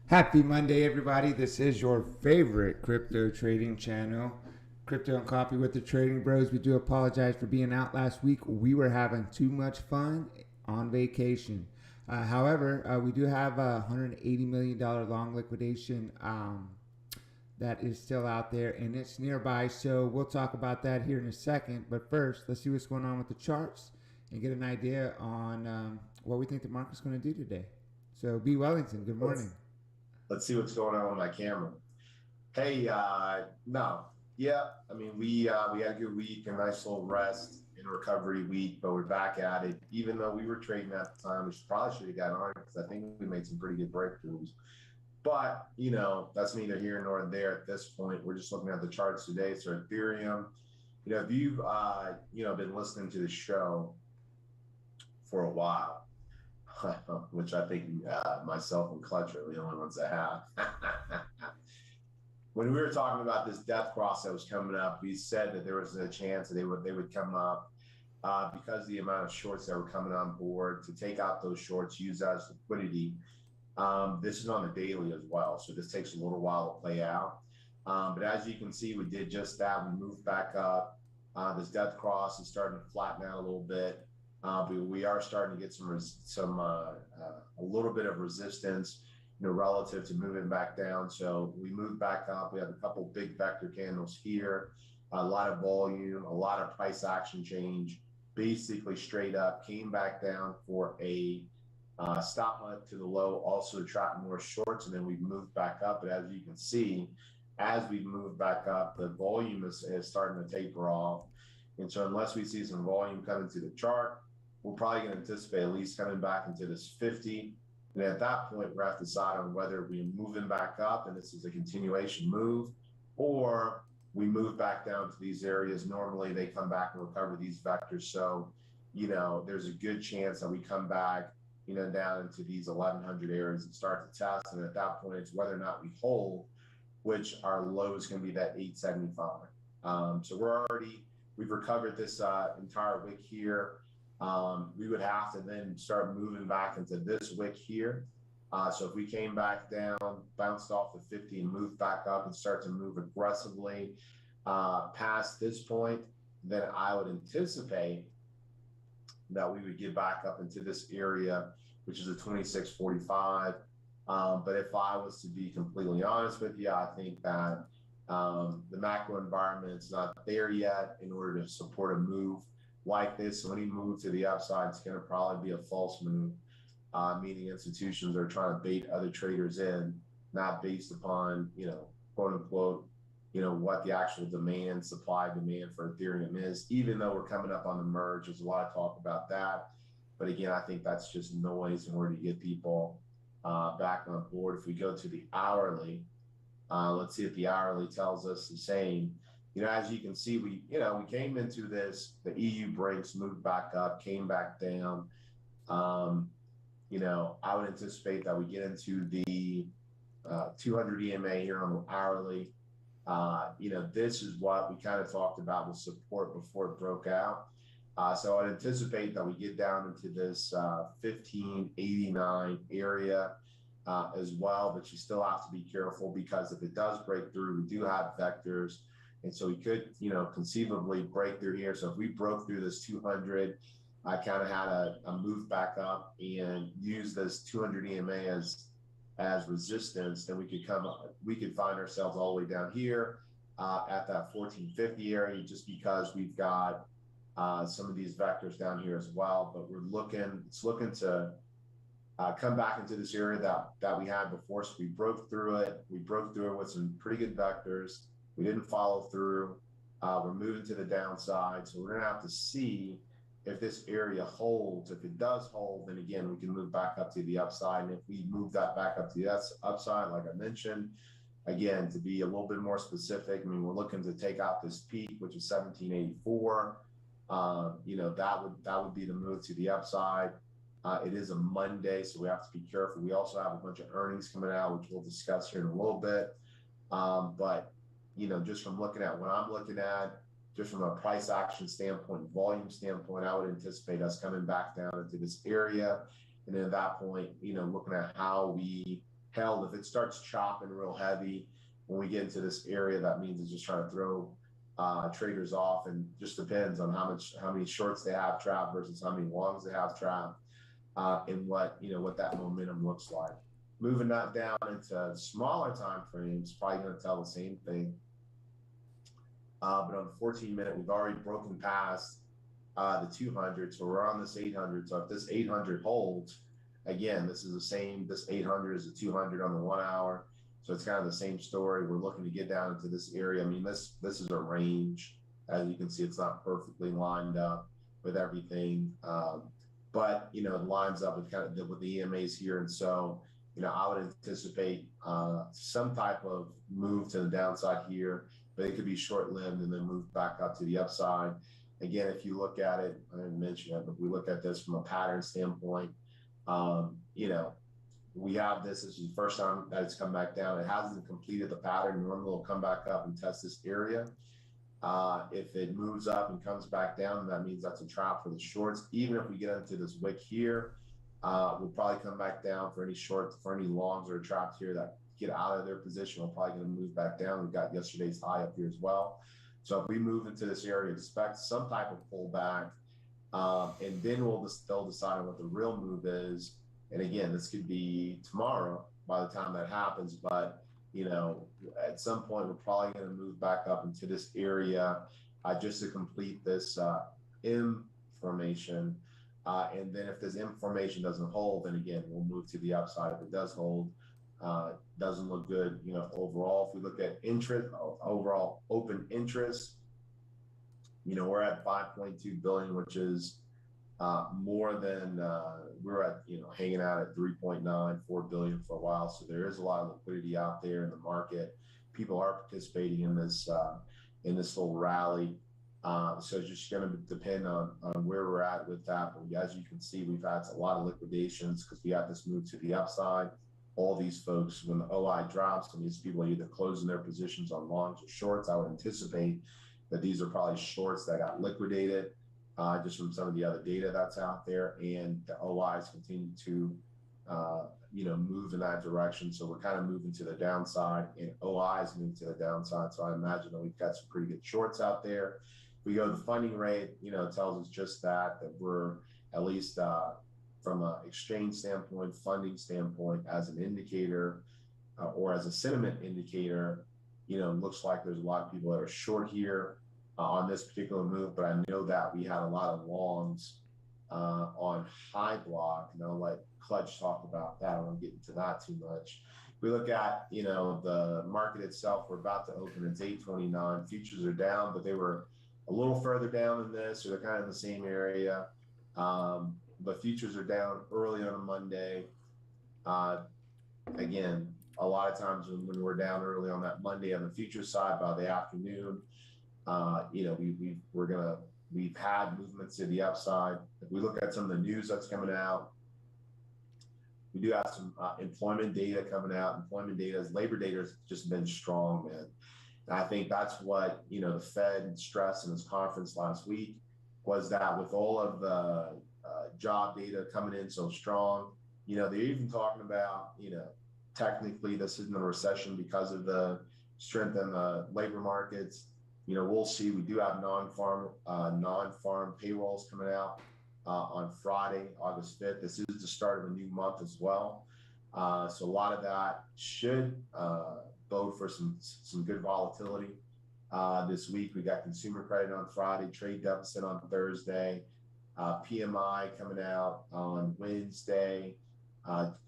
Happy Monday, everybody. This is your favorite crypto trading channel, Crypto and Coffee with the Trading Bros. We do apologize for being out last week. We were having too much fun on vacation. However, we do have a $180 million long liquidation that is still out there and it's nearby. So we'll talk about that here in a second. But first, let's see what's going on with the charts and get an idea on what we think the market's going to do today. So, B. Wellington, good morning. Let's see what's going on with my camera. Hey, no, yeah, I mean we had a good week, a nice little rest and recovery week, but we're back at it. Even though we were trading at the time, which probably should have got on because I think we made some pretty good breakthroughs. But that's neither here nor there at this point. We're just looking at the charts today. So Ethereum, if you've been listening to the show for a while, which I think myself and Clutch are the only ones that have. When we were talking about this death cross that was coming up, we said that there was a chance that they would come up because of the amount of shorts that were coming on board to take out those shorts, use as liquidity. This is on the daily as well, so this takes a little while to play out. But as you can see, we did just that. We moved back up. This death cross is starting to flatten out a little bit. But we are starting to get a little bit of resistance, relative to moving back down. So we moved back up. We have a couple big vector candles here, a lot of volume, a lot of price action change. Basically, straight up came back down for a stop hunt to the low, also attract more shorts, and then we moved back up. But as you can see, as we move back up, the volume is starting to taper off. And so unless we see some volume coming to the chart, we're probably going to anticipate at least coming back into this 50. And at that point, we're going to have to decide on whether we're moving back up and this is a continuation move, or we move back down to these areas. Normally, they come back and recover these vectors. So, there's a good chance that we come back, down into these 1100 areas and start to test. And at that point, it's whether or not we hold, which our low is going to be that 875. So we've recovered this entire wick here. We would have to then start moving back into this wick here. So if we came back down, bounced off the 50 and moved back up and start to move aggressively past this point, then I would anticipate that we would get back up into this area, which is a 2645. But if I was to be completely honest with you, I think that the macro environment is not there yet in order to support a move like this. So any move to the upside is going to probably be a false move, meaning institutions are trying to bait other traders in, not based upon, quote unquote, what the actual supply demand for Ethereum is, even though we're coming up on the merge. There's a lot of talk about that. But again, I think that's just noise in order to get people back on board. If we go to the hourly, let's see if the hourly tells us the same. As you can see, we came into this, the EU breaks, moved back up, came back down. I would anticipate that we get into the 200 EMA here on the hourly. This is what we kind of talked about with support before it broke out. So I'd anticipate that we get down into this 1589 area as well, but you still have to be careful because if it does break through, we do have vectors. And so we could, conceivably break through here. So if we broke through this 200, I kind of had a move back up and use this 200 EMA as resistance, then we could find ourselves all the way down here at that 1450 area, just because we've got some of these vectors down here as well. But it's looking to come back into this area that we had before. So we broke through it. We broke through it with some pretty good vectors. We didn't follow through. We're moving to the downside. So we're going to have to see if this area holds. If it does hold, then again, we can move back up to the upside. And if we move that back up to the upside, like I mentioned, again, to be a little bit more specific, we're looking to take out this peak, which is 1784. That would be the move to the upside. It is a Monday, so we have to be careful. We also have a bunch of earnings coming out, which we'll discuss here in a little bit. But just from looking at what I'm looking at, just from a price action standpoint, volume standpoint, I would anticipate us coming back down into this area. And then at that point, looking at how we held. If it starts chopping real heavy when we get into this area, that means it's just trying to throw traders off, and just depends on how many shorts they have trapped versus how many longs they have trapped, and what that momentum looks like. Moving that down into smaller time frames, probably going to tell the same thing. But on the 14-minute, we've already broken past the 200, so we're on this 800. So if this 800 holds, again, this is the same. This 800 is the 200 on the 1 hour. So it's kind of the same story. We're looking to get down into this area. I mean, this is a range. As you can see, it's not perfectly lined up with everything, but it lines up with kind of with the EMAs here. And so, I would anticipate some type of move to the downside here, but it could be short-lived and then move back up to the upside. Again, if you look at it, I didn't mention it, but we look at this from a pattern standpoint, we have this is the first time that it's come back down. It hasn't completed the pattern. Normally it'll come back up and test this area. If it moves up and comes back down, that means that's a trap for the shorts. Even if we get into this wick here, we'll probably come back down for any shorts, for any longs that are trapped here that get out of their position. We're probably going to move back down. We've got yesterday's high up here as well. So if we move into this area, expect some type of pullback, and then they'll decide on what the real move is. And again, this could be tomorrow by the time that happens, but at some point we're probably going to move back up into this area just to complete this M formation. And then if this M formation doesn't hold, then again, we'll move to the upside. If it does hold, doesn't look good, overall. If we look at interest, overall open interest, we're at 5.2 billion, which is more than we were at, hanging out at 3.94 billion for a while. So there is a lot of liquidity out there in the market. People are participating in this little rally. So it's just going to depend on where we're at with that. But as you can see, we've had a lot of liquidations because we had this move to the upside. All these folks, when the OI drops, and these people are either closing their positions on longs or shorts, I would anticipate that these are probably shorts that got liquidated just from some of the other data that's out there, and the OIs continue to move in that direction. So we're kind of moving to the downside, and OIs moving to the downside. So I imagine that we've got some pretty good shorts out there. If we go to the funding rate, it tells us just that we're at least from an exchange standpoint, funding standpoint, as an indicator or as a sentiment indicator, looks like there's a lot of people that are short here on this particular move. But I know that we had a lot of longs on high block, and I'll let Clutch talk about that. I won't get into that too much. If we look at, the market itself, we're about to open, it's 829. Futures are down, but they were a little further down than this, so they're kind of in the same area. But futures are down early on a Monday. Again, a lot of times when we're down early on that Monday on the futures side, by the afternoon, we've had movements to the upside. If we look at some of the news that's coming out, we do have some employment data coming out. Employment data, labor data has just been strong, man. And I think that's what, the Fed stressed in his conference last week, was that with all of the job data coming in so strong, they're even talking about, technically this isn't a recession because of the strength in the labor markets. We'll see. We do have non-farm payrolls coming out on Friday, August 5th. This is the start of a new month as well. So a lot of that should bode for some good volatility. This week, we got consumer credit on Friday, trade deficit on Thursday, PMI coming out on Wednesday,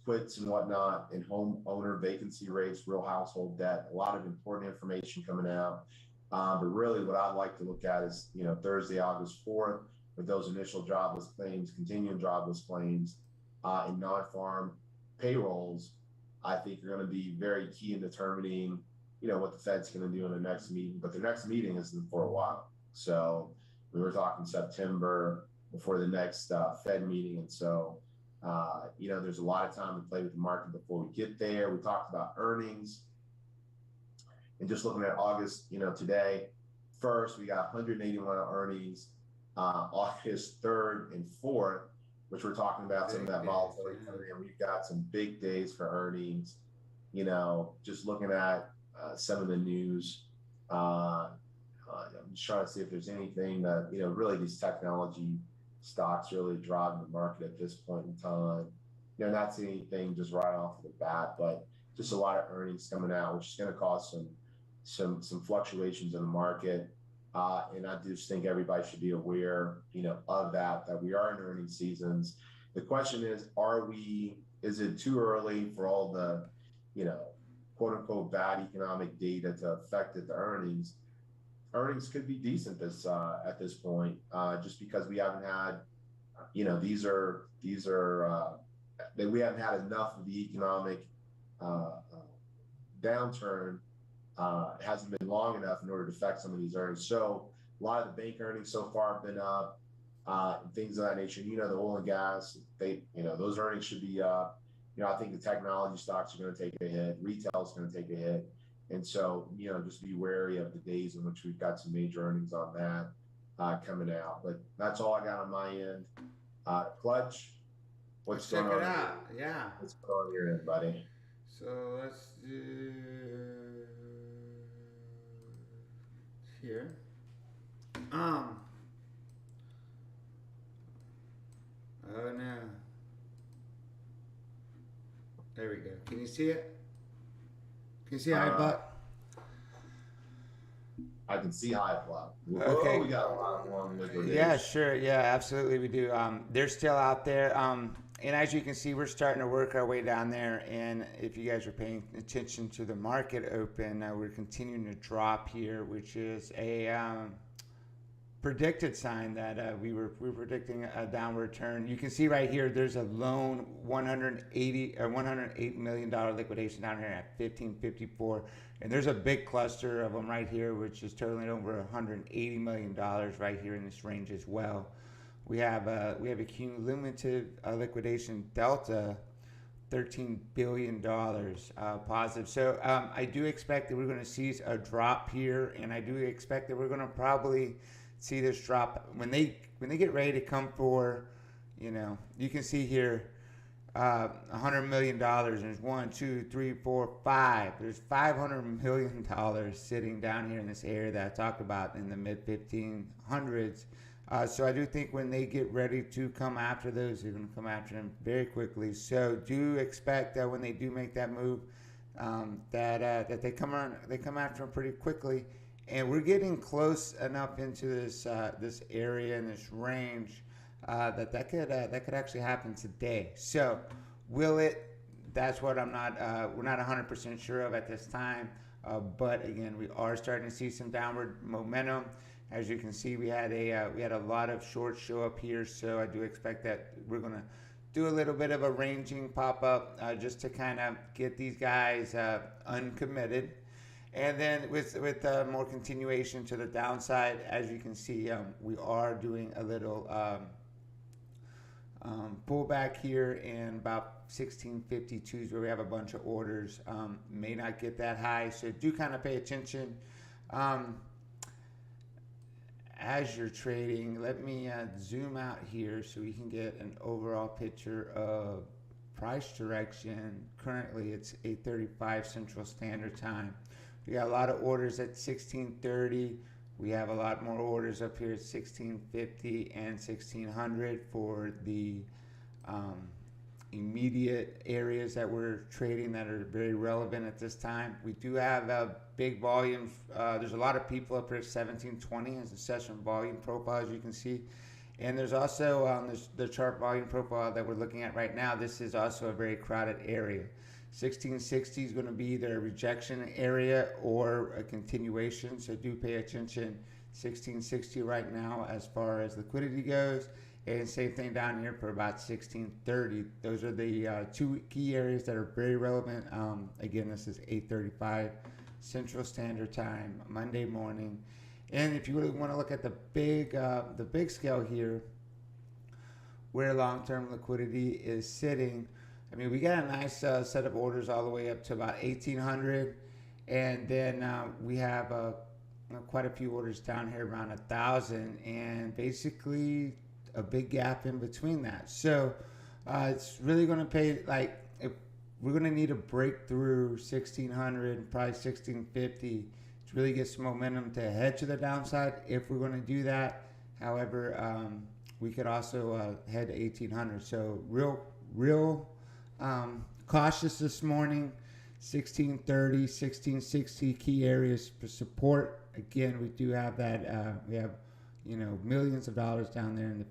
quits and whatnot, and homeowner vacancy rates, real household debt, a lot of important information coming out. But really what I'd like to look at is, Thursday, August 4th, with those initial jobless claims, continuing jobless claims, and non-farm payrolls, I think are going to be very key in determining, what the Fed's going to do in the next meeting. But the next meeting isn't for a while. So we were talking September before the next Fed meeting. And so, there's a lot of time to play with the market before we get there. We talked about earnings. And just looking at August, today, first, we got 181 earnings, August 3rd and 4th, which we're talking about some of that volatility. And we've got some big days for earnings. just looking at some of the news, I'm just trying to see if there's anything that, really these technology stocks really driving the market at this point in time. Not seeing anything just right off the bat, but just a lot of earnings coming out, which is going to cause some fluctuations in the market. And I just think everybody should be aware, of that we are in earnings seasons. The question is it too early for all the, you know, quote unquote bad economic data to affect the earnings? Earnings could be decent at this point, just because we haven't had, that we haven't had enough of the economic downturn. It hasn't been long enough in order to affect some of these earnings. So a lot of the bank earnings so far have been up, and things of that nature. The oil and gas, those earnings should be up. I think the technology stocks are going to take a hit. Retail is going to take a hit. And so, just be wary of the days in which we've got some major earnings on that coming out. But that's all I got on my end. Clutch, what's Let's going check on? it out. Yeah. What's going on your end, buddy? So let's do here. Oh no. There we go. Can you see it? Can you see how I bought? I can see high flop. Okay. We got a lot of long liquidation. Yeah, sure. Yeah, absolutely, we do. They're still out there. And as you can see, we're starting to work our way down there. And if you guys are paying attention to the market open, we're continuing to drop here, which is a predicted sign that we were predicting a downward turn. You can see right here, there's a lone $108 million liquidation down here at 1554, and there's a big cluster of them right here, which is totaling over $180 million right here in this range as well. We have a cumulative liquidation delta, $13 billion positive. So I do expect that we're going to see a drop here, and I do expect that we're going to probably see this drop when they get ready to come for, you can see here, $100 million. There's 1, 2, 3, 4, 5. There's $500 million sitting down here in this area that I talked about in the mid 1500s. So I do think when they get ready to come after those, they're going to come after them very quickly. So do expect that when they do make that move, that they come after them pretty quickly. And we're getting close enough into this area and this range that could actually happen today. So will it? That's what we're not 100% sure of at this time. But again, we are starting to see some downward momentum. As you can see, we had a lot of shorts show up here. So I do expect that we're gonna do a little bit of a ranging pop up just to kind of get these guys uncommitted. And then with more continuation to the downside, as you can see, we are doing a little pullback here in about 1652s where we have a bunch of orders. May not get that high, so do kind of pay attention as you're trading. Let me zoom out here so we can get an overall picture of price direction. Currently, it's 8:35 Central Standard Time. We got a lot of orders at 1630. We have a lot more orders up here at 1650 and 1600 for the immediate areas that we're trading that are very relevant at this time. We do have big volumes. There's a lot of people up here at 1720 as a session volume profile, as you can see. And there's also the chart volume profile that we're looking at right now. This is also a very crowded area. 1660 is going to be either a rejection area or a continuation, so do pay attention. 1660 right now as far as liquidity goes, and same thing down here for about 1630. Those are the two key areas that are very relevant. Again, this is 8:35 Central Standard Time, Monday morning. And if you really want to look at the big scale here, where long-term liquidity is sitting, I mean, we got a nice set of orders all the way up to about 1,800, and then we have quite a few orders down here around 1,000, and basically a big gap in between that. So it's really going to pay, like, if we're going to need to break through 1600, probably 1650 to really get some momentum to head to the downside if we're going to do that. However, we could also head to 1800. So real cautious this morning. 1630, 1660 key areas for support. Again, we do have that. We have, millions of dollars down there in the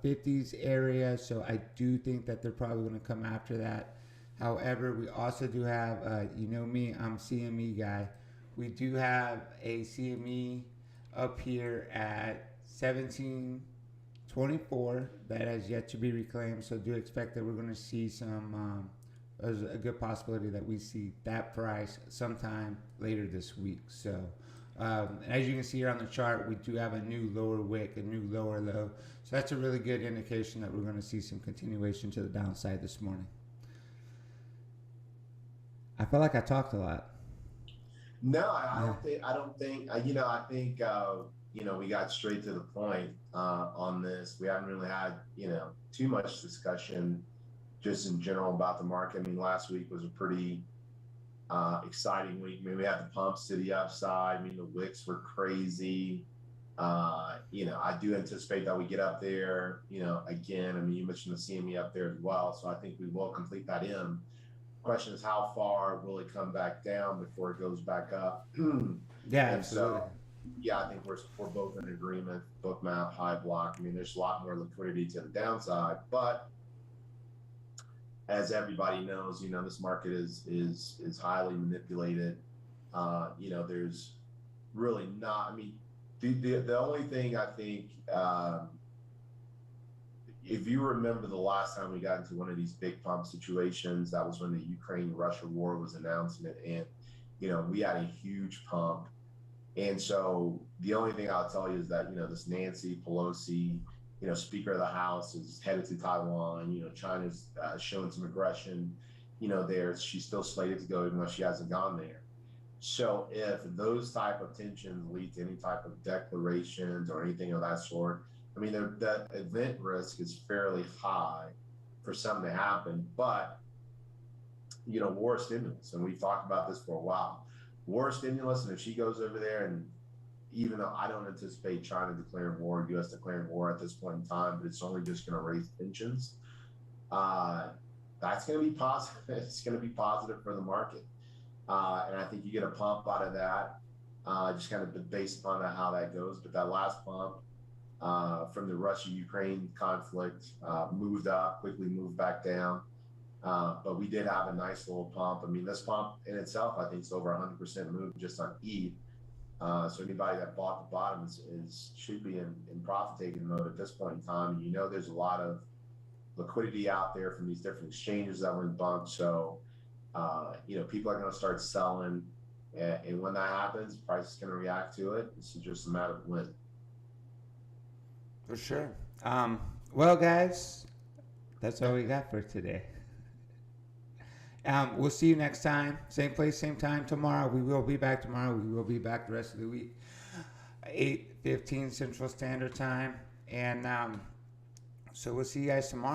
50s area. So I do think that they're probably going to come after that. However, we also do have, me, I'm CME guy. We do have a CME up here at 1724 that has yet to be reclaimed. So do expect that we're going to see some. There's a good possibility that we see that price sometime later this week. So as you can see here on the chart, we do have a new lower wick, a new lower low. So that's a really good indication that we're going to see some continuation to the downside this morning. I feel like I talked a lot. No, I don't think. I think we got straight to the point on this. We haven't really had too much discussion just in general about the market. I mean, last week was a pretty exciting week. I mean, we had the pumps to the upside. I mean, the wicks were crazy. I do anticipate that we get up there, again. I mean, you mentioned the CME up there as well. So I think we will complete that in. Question is, how far will it come back down before it goes back up? Yeah, absolutely. So, yeah, I think we're both in agreement. Book map, high block. I mean, there's a lot more liquidity to the downside, but as everybody knows, this market is highly manipulated. There's really not. I mean, the only thing I think, if you remember the last time we got into one of these big pump situations, that was when the Ukraine-Russia war was announced, and we had a huge pump. And so the only thing I'll tell you is that this Nancy Pelosi, Speaker of the House, is headed to Taiwan. China's showing some aggression. There, she's still slated to go, even though she hasn't gone there. So if those type of tensions lead to any type of declarations or anything of that sort, I mean, that event risk is fairly high for something to happen. But war stimulus, and we've talked about this for a while. War stimulus, and if she goes over there, and even though I don't anticipate China declaring war, U.S. declaring war at this point in time, but it's only just going to raise tensions, that's going to be positive. It's going to be positive for the market. And I think you get a pump out of that, just kind of based upon how that goes. But that last pump from the Russia-Ukraine conflict moved up, quickly moved back down. But we did have a nice little pump. I mean, this pump in itself, I think, is over 100% move just on ETH. So anybody that bought the bottom should be in profit-taking mode at this point in time. There's a lot of liquidity out there from these different exchanges that went bumped. So, people are going to start selling. And when that happens, price is going to react to it. It's just a matter of when. For sure. Well, guys, that's all we got for today. We'll see you next time. Same place, same time tomorrow. We will be back tomorrow. We will be back the rest of the week. 8:15 Central Standard Time. And so we'll see you guys tomorrow.